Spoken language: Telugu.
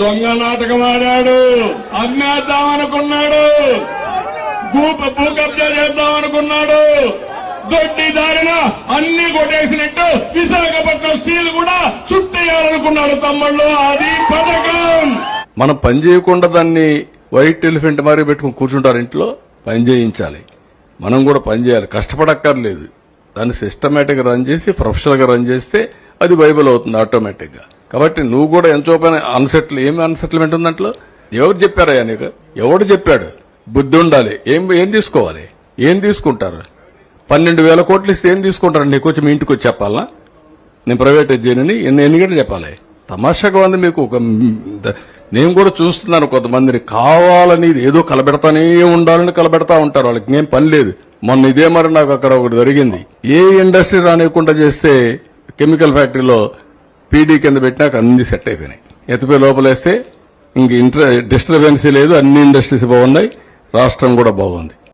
దొంగ నాటకం ఆడాడు, అమ్మేద్దామనుకున్నాడు, భూ కబ్జా చేద్దామనుకున్నాడు. దొడ్డి దారిన అన్ని కొట్టేసినట్టు విశాఖపట్నం స్టీల్ కూడా చుట్టేయాలనుకున్నాడు తమ్ముళ్ళు. అది పథకం. మనం పని చేయకుండా దాన్ని వైట్ ఎలిఫెంట్ మారి పెట్టుకుని కూర్చుంటారు. ఇంట్లో పని చేయించాలి, మనం కూడా పని చేయాలి, కష్టపడక్కర్లేదు. దాన్ని సిస్టమేటిక్ గా రన్ చేసి ప్రొఫెషనల్ గా రన్ చేస్తే అది వైబుల్ అవుతుంది ఆటోమేటిక్ గా. కాబట్టి నువ్వు కూడా ఎంతో పని ఏమి అన్సెటిల్మెంట్ ఉందంట్లో ఎవరు చెప్పారయ్యా నీకు? ఎవడు చెప్పాడు? బుద్ధి ఉండాలి. ఏం తీసుకోవాలి? ఏం తీసుకుంటారు? 12,000 కోట్లు ఇస్తే ఏం తీసుకుంటారు? నీకు వచ్చి మీ ఇంటికి వచ్చి చెప్పాలా నేను ప్రైవేటైజ్ చేయనని? ఎన్ని గంటలు చెప్పాలి? తమాషాగా ఉంది మీకు. నేను కూడా చూస్తున్నాను, కొంతమందిని కావాలని ఏదో కలబెడతానే ఉండాలని కలబెడతా ఉంటారు. వాళ్ళకి ఏం పని లేదు. మొన్న ఇదే మరి నాకు అక్కడ ఒకటి జరిగింది. ఏ ఇండస్ట్రీ రానివ్వకుండా చేస్తే కెమికల్ ఫ్యాక్టరీలో పీడీ కింద పెట్టినాక అన్ని సెట్ అయిపోయినాయి. ఎత్తిపోయి లోపలేస్తే ఇంక డిస్టర్బెన్సీ లేదు, అన్ని ఇండస్ట్రీస్ బాగున్నాయి, రాష్ట్రం కూడా బాగుంది.